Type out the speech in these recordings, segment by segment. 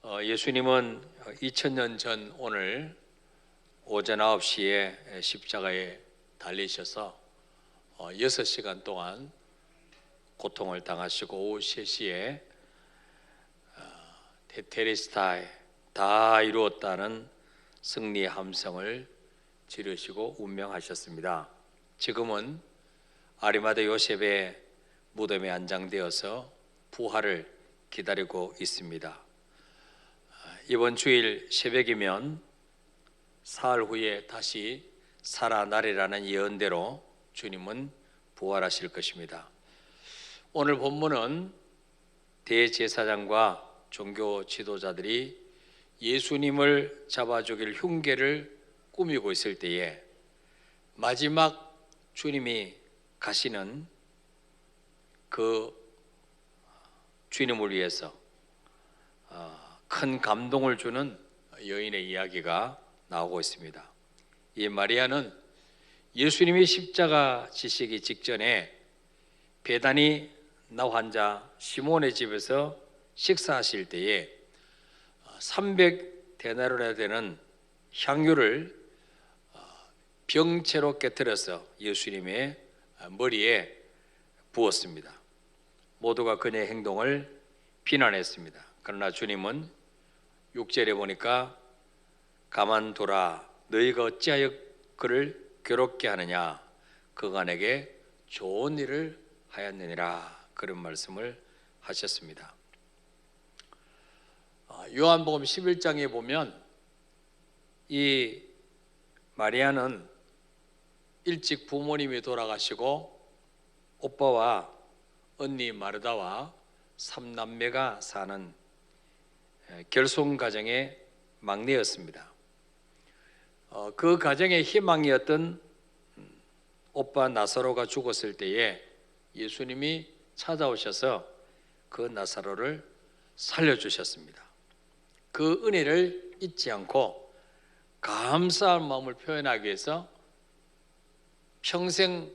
예수님은 2000년 전 오늘 오전 9시에 십자가에 달리셔서 6시간 동안 고통을 당하시고 오후 3시에 테텔레스타이 다 이루었다는 승리의 함성을 지르시고 운명하셨습니다. 지금은 아리마대 요셉의 무덤에 안장되어서 부활을 기다리고 있습니다. 이번 주일 새벽이면 사흘 후에 다시 살아나리라는 예언대로 주님은 부활하실 것입니다. 오늘 본문은 대제사장과 종교 지도자들이 예수님을 잡아 죽일 흉계를 꾸미고 있을 때에 마지막 주님이 가시는 그 주님을 위해서 큰 감동을 주는 여인의 이야기가 나오고 있습니다. 이 마리아는 예수님이 십자가 지시기 직전에 베다니 나환자 시몬의 집에서 식사하실 때에 300데나리온이나 되는 향유를 병채로 깨뜨려서 예수님의 머리에 부었습니다. 모두가 그녀의 행동을 비난했습니다. 그러나 주님은 6절에 보니까 가만두라, 너희가 어찌하여 그를 괴롭게 하느냐, 그가 내게 좋은 일을 하였느니라, 그런 말씀을 하셨습니다. 요한복음 11장에 보면 이 마리아는 일찍 부모님이 돌아가시고 오빠와 언니 마르다와 3남매가 사는 결손 가정의 막내였습니다. 그 가정의 희망이었던 오빠 나사로가 죽었을 때에 예수님이 찾아오셔서 그 나사로를 살려주셨습니다. 그 은혜를 잊지 않고 감사한 마음을 표현하기 위해서 평생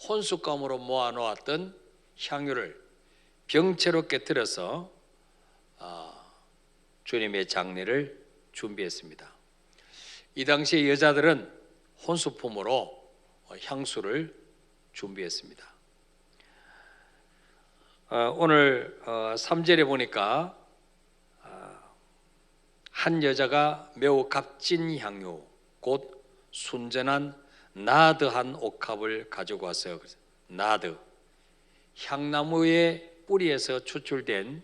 혼숙감으로 모아놓았던 향유를 병채로 깨뜨려서 주님의 장례를 준비했습니다. 이 당시에 여자들은 혼수품으로 향수를 준비했습니다. 오늘 3절에 보니까 한 여자가 매우 값진 향유, 곧 순전한 나드한 옥합을 가지고 왔어요. 나드, 향나무의 뿌리에서 추출된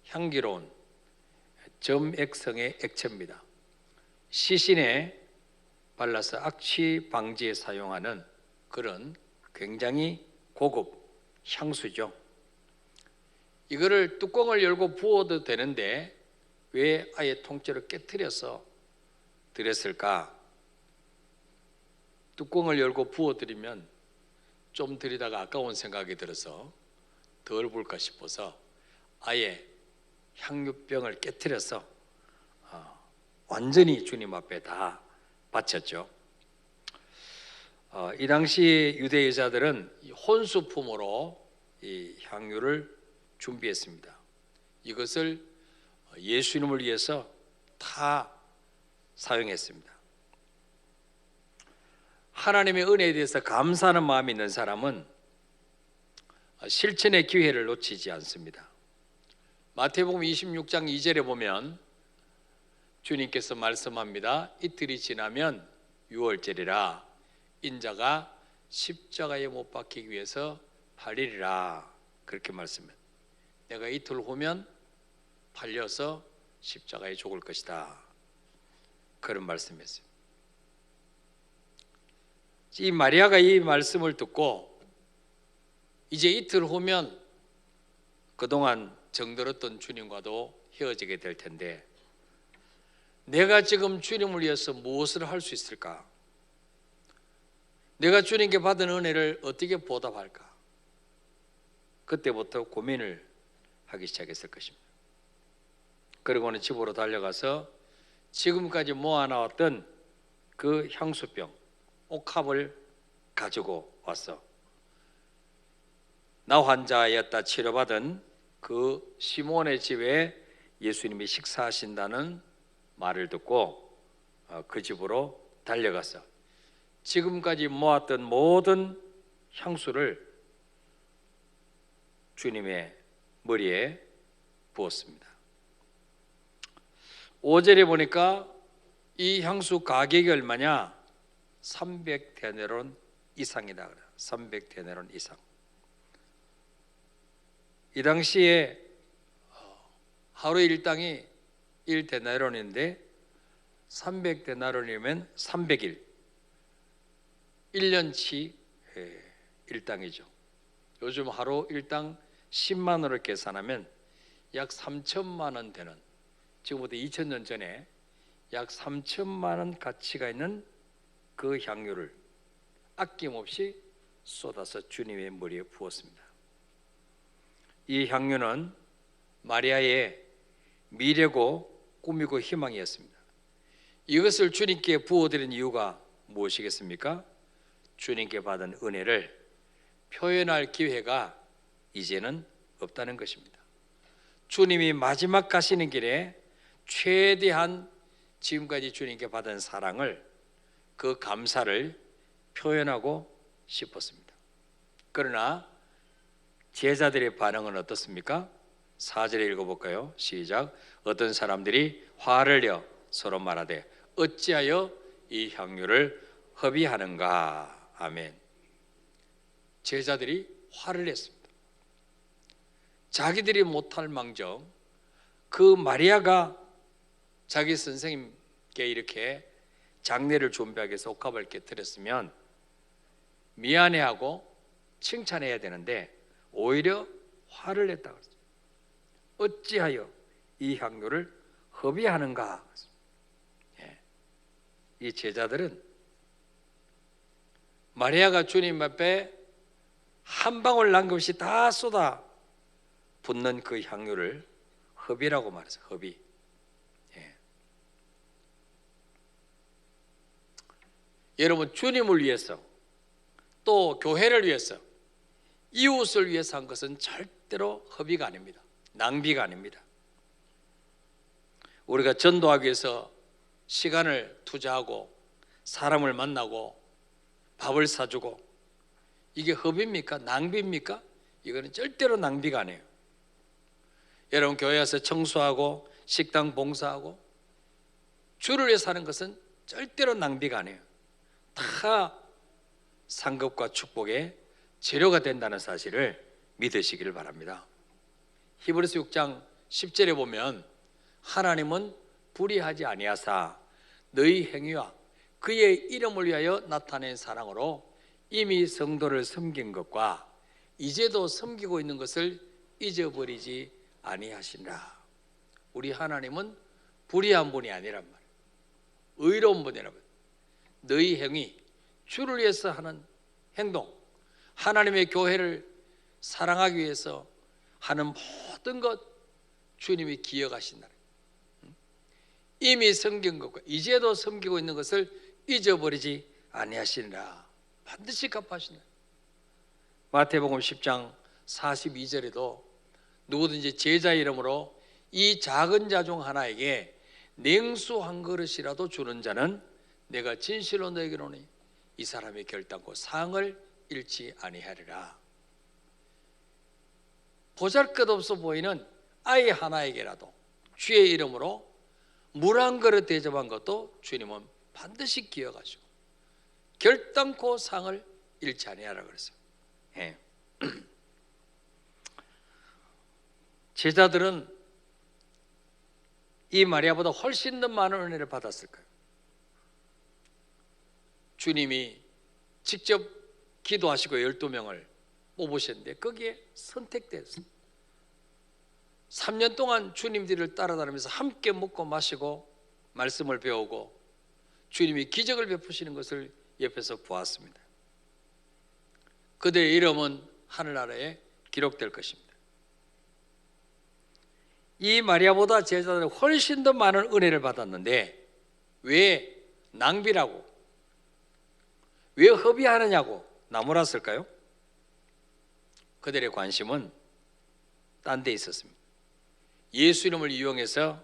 향기로운 점액성의 액체입니다. 시신에 발라서 악취 방지에 사용하는 그런 굉장히 고급 향수죠. 이거를 뚜껑을 열고 부어도 되는데 왜 아예 통째로 깨트려서 드렸을까? 뚜껑을 열고 부어드리면 좀 드리다가 아까운 생각이 들어서 덜 볼까 싶어서 아예 향유병을 깨트려서 완전히 주님 앞에 다 바쳤죠. 이 당시 유대 여자들은 혼수품으로 이 향유를 준비했습니다. 이것을 예수님을 위해서 다 사용했습니다. 하나님의 은혜에 대해서 감사하는 마음이 있는 사람은 실천의 기회를 놓치지 않습니다. 마태복음 26장 2절에 보면 주님께서 말씀합니다. 이틀이 지나면 유월절이라 인자가 십자가에 못 박히기 위해서 8일이라 그렇게 말씀합니다. 내가 이틀 후면 팔려서 십자가에 죽을 것이다, 그런 말씀이었어요. 이 마리아가 이 말씀을 듣고 이제 이틀 후면 그동안 정들었던 주님과도 헤어지게 될 텐데 내가 지금 주님을 위해서 무엇을 할 수 있을까? 내가 주님께 받은 은혜를 어떻게 보답할까? 그때부터 고민을 하기 시작했을 것입니다. 그리고는 집으로 달려가서 지금까지 모아놨던 그 향수병, 옥합을 가지고 와서 나 환자였다 치료받은 그 시몬의 집에 예수님이 식사하신다는 말을 듣고 그 집으로 달려가서 지금까지 모았던 모든 향수를 주님의 머리에 부었습니다. 5절에 보니까 이 향수 가격이 얼마냐? 300데나리온 이상이다. 300데나리온 이상. 이 당시에 하루 일당이 1데나리온인데 300데나리온이면 300일, 1년치 일당이죠. 요즘 하루 일당 10만 원을 계산하면 약 3천만 원 되는, 지금부터 2000년 전에 약 3천만 원 가치가 있는 그 향유를 아낌없이 쏟아서 주님의 머리에 부었습니다. 이 향유는 마리아의 미래고 꿈이고 희망이었습니다. 이것을 주님께 부어드린 이유가 무엇이겠습니까? 주님께 받은 은혜를 표현할 기회가 이제는 없다는 것입니다. 주님이 마지막 가시는 길에 최대한 지금까지 주님께 받은 사랑을, 그 감사를 표현하고 싶었습니다. 그러나 제자들의 반응은 어떻습니까? 4절에 읽어볼까요? 시작. 어떤 사람들이 화를 내어 서로 말하되 어찌하여 이 향유를 허비하는가. 아멘. 제자들이 화를 냈습니다. 자기들이 못할 망정 그 마리아가 자기 선생님께 이렇게 장례를 준비하기 위해서 옥합을 깨뜨렸으면 미안해하고 칭찬해야 되는데 오히려 화를 냈다고 했어요. 어찌하여 이 향유를 허비하는가. 이 제자들은 마리아가 주님 앞에 한 방울 남김없이 다 쏟아 붓는 그 향유를 허비라고 말했어요. 허비. 여러분, 주님을 위해서 또 교회를 위해서 이웃을 위해서 한 것은 절대로 허비가 아닙니다. 낭비가 아닙니다. 우리가 전도하기 위해서 시간을 투자하고 사람을 만나고 밥을 사주고 이게 허비입니까? 낭비입니까? 이거는 절대로 낭비가 아니에요. 여러분, 교회 와서 청소하고 식당 봉사하고 주를 위해서 하는 것은 절대로 낭비가 아니에요. 다 상급과 축복의 재료가 된다는 사실을 믿으시기를 바랍니다. 히브리서 6장 10절에 보면 하나님은 불의하지 아니하사 너희 행위와 그의 이름을 위하여 나타낸 사랑으로 이미 성도를 섬긴 것과 이제도 섬기고 있는 것을 잊어버리지 아니하시니라. 우리 하나님은 불의한 분이 아니란 말이에요. 의로운 분이란 말이에요. 너희 행위, 주를 위해서 하는 행동, 하나님의 교회를 사랑하기 위해서 하는 모든 것 주님이 기억하신다. 이미 섬긴 것과 이제도 섬기고 있는 것을 잊어버리지 아니하시니라. 반드시 갚아주신다. 마태복음 10장 42절에도 누구든지 제자 이름으로 이 작은 자 중 하나에게 냉수 한 그릇이라도 주는 자는 내가 진실로 너에게 이르노니 이 사람의 결단코 상을 잃지 아니하리라. 보잘것없어 보이는 아이 하나에게라도 주의 이름으로 물 한 그릇 대접한 것도 주님은 반드시 기억하시고 결단코 상을 잃지 아니하라 그랬어요. 제자들은 이 마리아보다 훨씬 더 많은 은혜를 받았을 거예요. 주님이 직접 기도하시고 12명을 뽑으셨는데 거기에 선택됐어요. 3년 동안 주님들을 따라다니면서 함께 먹고 마시고 말씀을 배우고 주님이 기적을 베푸시는 것을 옆에서 보았습니다. 그들의 이름은 하늘나라에 기록될 것입니다. 이 마리아보다 제자들은 훨씬 더 많은 은혜를 받았는데 왜 낭비라고, 왜 허비하느냐고 나무랐을까요? 그들의 관심은 딴 데 있었습니다. 예수님을 이용해서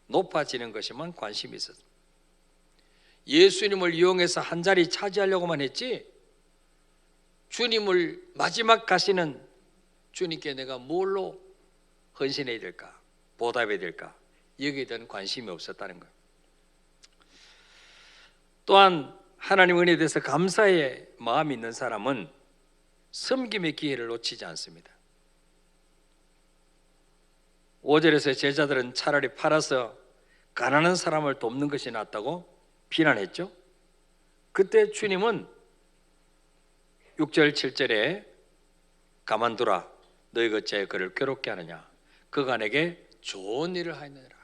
높아지는 것에만 관심이 있었습니다. 예수님을 이용해서 한 자리 차지하려고만 했지, 주님을 마지막 가시는 주님께 내가 뭘로 헌신해야 될까, 보답해야 될까, 여기에 대한 관심이 없었다는 거예요. 또한 하나님 은혜에 대해서 감사의 마음이 있는 사람은 섬김의 기회를 놓치지 않습니다. 5절에서 제자들은 차라리 팔아서 가난한 사람을 돕는 것이 낫다고 비난했죠. 그때 주님은 6절 7절에 가만두라, 너희가 어찌하여 그를 괴롭게 하느냐, 그가 내게 좋은 일을 하였느니라.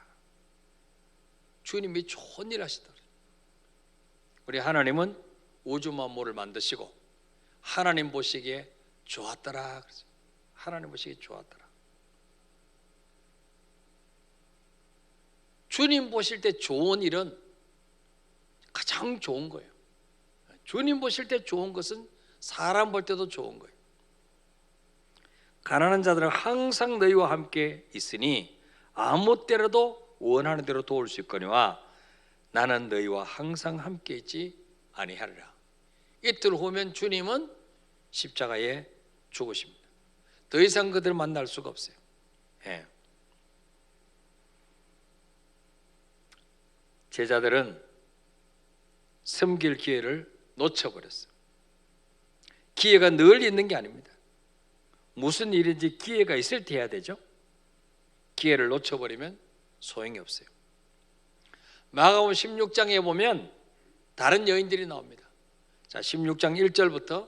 주님이 좋은 일을 하시더라. 우리 하나님은 우주 만물을 만드시고 하나님 보시기에 좋았더라. 하나님 보시기에 좋았더라. 주님 보실 때 좋은 일은 가장 좋은 거예요. 주님 보실 때 좋은 것은 사람 볼 때도 좋은 거예요. 가난한 자들은 항상 너희와 함께 있으니 아무 때라도 원하는 대로 도울 수 있거니와 나는 너희와 항상 함께 있지 아니하리라. 이틀 후면 주님은 십자가에 죽으십니다. 더 이상 그들을 만날 수가 없어요. 예. 제자들은 섬길 기회를 놓쳐버렸어요. 기회가 늘 있는 게 아닙니다. 무슨 일인지 기회가 있을 때 해야 되죠. 기회를 놓쳐버리면 소용이 없어요. 마가복음 16장에 보면 다른 여인들이 나옵니다. 자, 16장 1절부터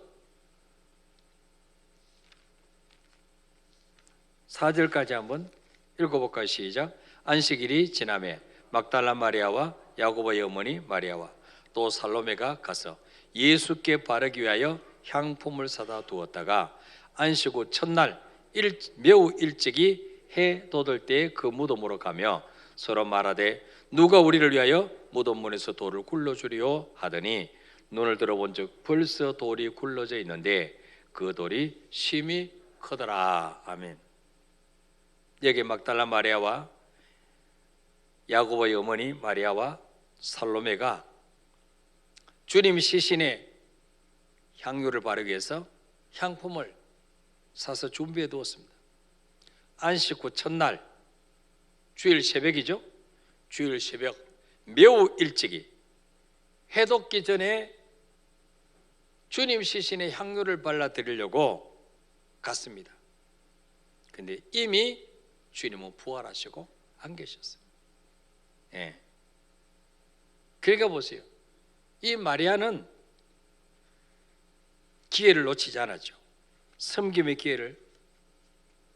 4절까지 한번 읽어볼까요? 시작. 안식일이 지나매 막달라 마리아와 야고보의 어머니 마리아와 또 살로메가 가서 예수께 바르기 위하여 향품을 사다 두었다가 안식 후 첫날 매우 일찍이 해 돋을 때에 그 무덤으로 가며 서로 말하되 누가 우리를 위하여 무덤 문에서 돌을 굴러주리요 하더니 눈을 들어본즉 벌써 돌이 굴러져 있는데 그 돌이 심히 크더라. 아멘. 여기 막달라 마리아와 야고보의 어머니 마리아와 살로메가 주님 시신에 향유를 바르기 위해서 향품을 사서 준비해 두었습니다. 안식 후 첫날 주일 새벽이죠. 주일 새벽 매우 일찍이 해 돋기 전에 주님 시신에 향유를 발라드리려고 갔습니다. 근데 이미 주님은 부활하시고 안 계셨어요. 예. 그러니까 보세요. 이 마리아는 기회를 놓치지 않았죠. 섬김의 기회를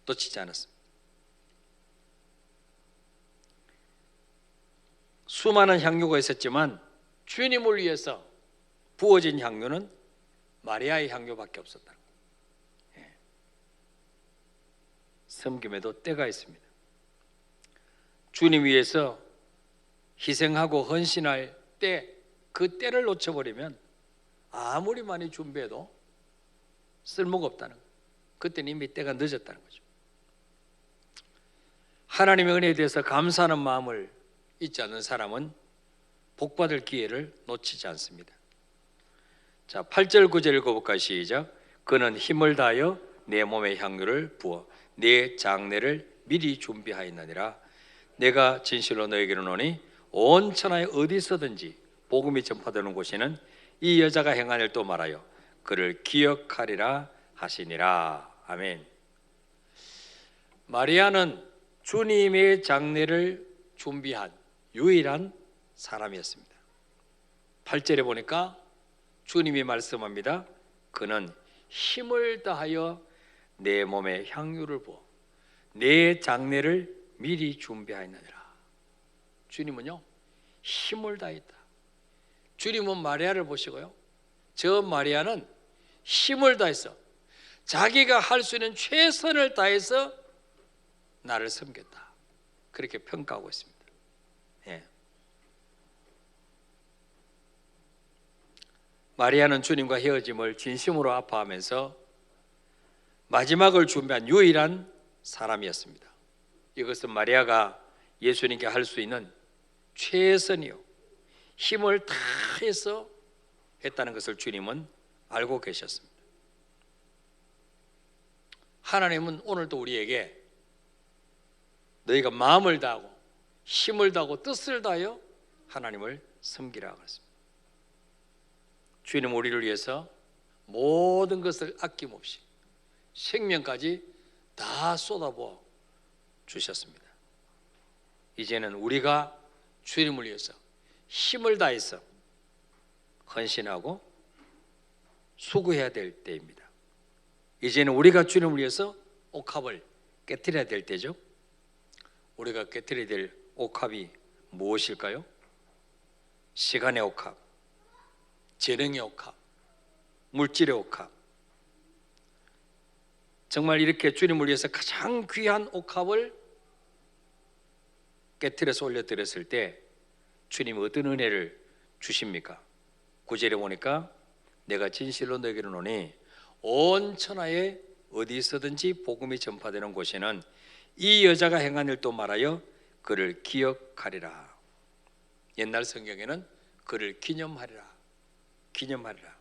놓치지 않았습니다. 수많은 향유가 있었지만 주님을 위해서 부어진 향유는 마리아의 향유밖에 없었다. 예. 섬김에도 때가 있습니다. 주님 위해서 희생하고 헌신할 때, 그 때를 놓쳐버리면 아무리 많이 준비해도 쓸모가 없다는 거예요. 그때는 이미 때가 늦었다는 거죠. 하나님의 은혜에 대해서 감사하는 마음을 잊지 않는 사람은 복받을 기회를 놓치지 않습니다. 자, 8절 9절 읽어볼까요? 시작. 그는 힘을 다하여 내 몸에 향유를 부어 내 장례를 미리 준비하였느니라. 내가 진실로 너에게로 노니 온 천하에 어디서든지 복음이 전파되는 곳에는 이 여자가 행한 일도 말하여 그를 기억하리라 하시니라. 아멘. 마리아는 주님의 장례를 준비한 유일한 사람이었습니다. 8절에 보니까 주님이 말씀합니다. 그는 힘을 다하여 내 몸에 향유를 부어 내 장례를 미리 준비하였느니라. 주님은요, 힘을 다했다. 주님은 마리아를 보시고요, 저 마리아는 힘을 다해서 자기가 할 수 있는 최선을 다해서 나를 섬겼다. 그렇게 평가하고 있습니다. 예. 마리아는 주님과 헤어짐을 진심으로 아파하면서 마지막을 준비한 유일한 사람이었습니다. 이것은 마리아가 예수님께 할 수 있는 최선이요 힘을 다해서 했다는 것을 주님은 알고 계셨습니다. 하나님은 오늘도 우리에게 너희가 마음을 다하고 힘을 다하고 뜻을 다하여 하나님을 섬기라고 했습니다. 주님은 우리를 위해서 모든 것을 아낌없이 생명까지 다 쏟아부어 주셨습니다. 이제는 우리가 주님을 위해서 힘을 다해서 헌신하고 수고해야 될 때입니다. 이제는 우리가 주님을 위해서 옥합을 깨트려야 될 때죠. 우리가 깨트려야 될 옥합이 무엇일까요? 시간의 옥합, 재능의 옥합, 물질의 옥합. 정말 이렇게 주님을 위해서 가장 귀한 옥합을 깨트려서 올려드렸을 때 주님이 어떤 은혜를 주십니까? 9절에 보니까 내가 진실로 너에게 이르노니 온 천하에 어디서든지 복음이 전파되는 곳에는 이 여자가 행한 일도 말하여 그를 기억하리라. 옛날 성경에는 그를 기념하리라. 기념하리라.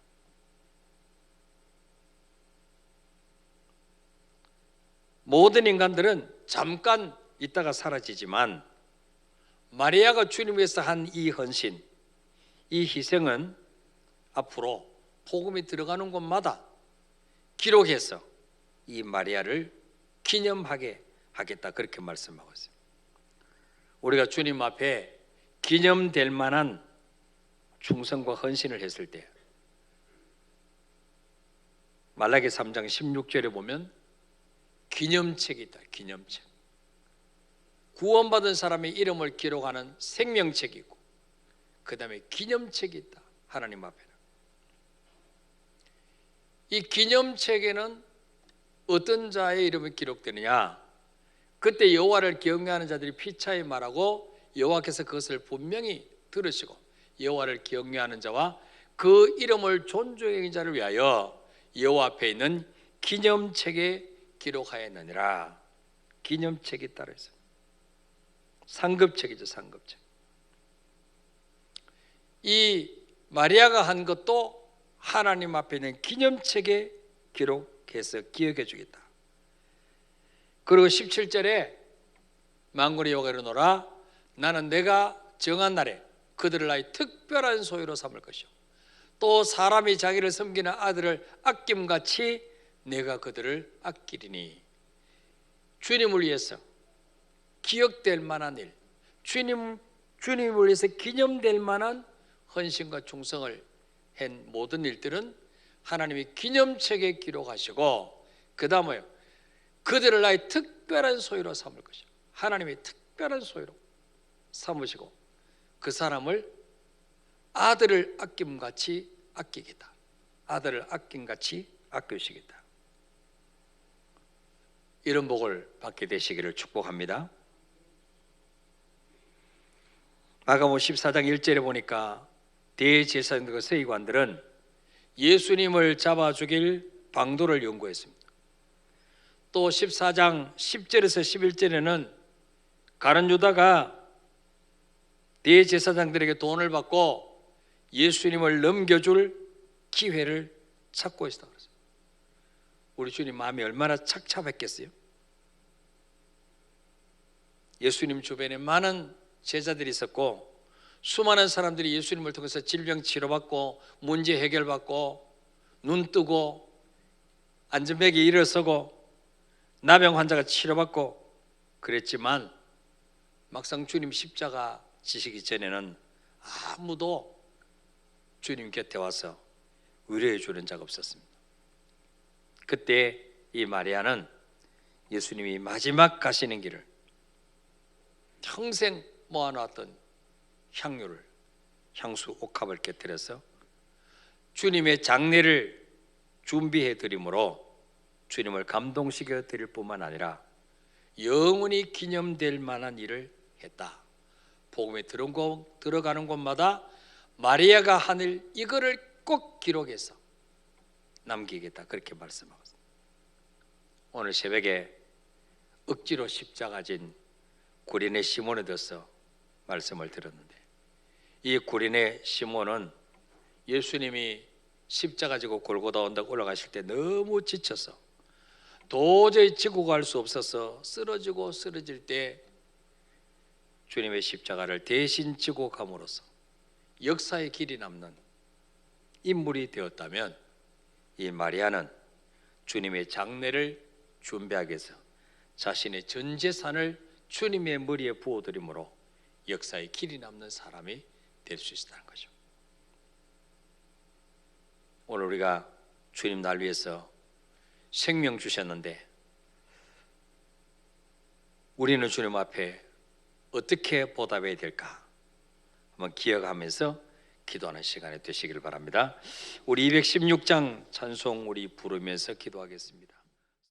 모든 인간들은 잠깐 있다가 사라지지만 마리아가 주님 위해서 한 이 헌신, 이 희생은 앞으로 복음이 들어가는 곳마다 기록해서 이 마리아를 기념하게 하겠다, 그렇게 말씀하고 있어요. 우리가 주님 앞에 기념될 만한 충성과 헌신을 했을 때 말라기 3장 16절에 보면 기념책이 있다. 기념책. 구원받은 사람의 이름을 기록하는 생명책이 있고 그 다음에 기념책이 있다. 하나님 앞에는. 이 기념책에는 어떤 자의 이름이 기록되느냐? 그때 여호와를 경외하는 자들이 피차에 말하고 여호와께서 그것을 분명히 들으시고 여호와를 경외하는 자와 그 이름을 존중하는 자를 위하여 여호와 앞에 있는 기념책에 기록하였느니라. 기념책이 따로 있어요. 상급책이죠. 상급책. 이 마리아가 한 것도 하나님 앞에 있는 기념책에 기록해서 기억해 주겠다. 그리고 17절에 만군의 여호와가 이르노라 나는 내가 정한 날에 그들을 나의 특별한 소유로 삼을 것이요 또 사람이 자기를 섬기는 아들을 아낌같이 내가 그들을 아끼리니. 주님을 위해서 기억될 만한 일, 주님을 위해서 기념될 만한 헌신과 충성을 한 모든 일들은 하나님이 기념책에 기록하시고 그 다음에 그들을 나의 특별한 소유로 삼을 것이요 하나님의 특별한 소유로 삼으시고 그 사람을 아들을 아낌같이 아끼겠다. 아들을 아낌같이 아끼시겠다. 이런 복을 받게 되시기를 축복합니다. 마가복음 14장 1절에 보니까 대제사장들과 서기관들은 예수님을 잡아 죽일 방도를 연구했습니다. 또 14장 10절에서 11절에는 가룟 유다가 대제사장들에게 돈을 받고 예수님을 넘겨줄 기회를 찾고 있었다고 그랬어요. 우리 주님 마음이 얼마나 착잡했겠어요? 예수님 주변에 많은 제자들이 있었고 수많은 사람들이 예수님을 통해서 질병 치료받고 문제 해결받고 눈 뜨고 안전벨에 일어서고 나병 환자가 치료받고 그랬지만 막상 주님 십자가 지시기 전에는 아무도 주님 곁에 와서 위로해 주는 자가 없었습니다. 그때 이 마리아는 예수님이 마지막 가시는 길을 평생 모아놨던 향유를 향수 옥합을 깨뜨려서 주님의 장례를 준비해 드림으로 주님을 감동시켜 드릴 뿐만 아니라 영원히 기념될 만한 일을 했다. 복음에 들어가는 곳마다 마리아가 한 일 이거를 꼭 기록해서 남기겠다, 그렇게 말씀하고 있습니다. 오늘 새벽에 억지로 십자가 진 구린의 시몬에 대해서 말씀을 들었는데, 이 구린의 시몬은 예수님이 십자가 지고 골고다 언덕 올라가실 때 너무 지쳐서 도저히 지고 갈 수 없어서 쓰러지고 쓰러질 때 주님의 십자가를 대신 지고 감으로써 역사의 길이 남는 인물이 되었다면, 이 마리아는 주님의 장례를 준비하기 위해서 자신의 전 재산을 주님의 머리에 부어드림으로 역사의 길이 남는 사람이 될 수 있다는 거죠. 오늘 우리가 주님 날 위해서 생명 주셨는데, 우리는 주님 앞에 어떻게 보답해야 될까 한번 기억하면서 기도하는 시간이 되시길 바랍니다. 우리 216장 찬송 우리 부르면서 기도하겠습니다.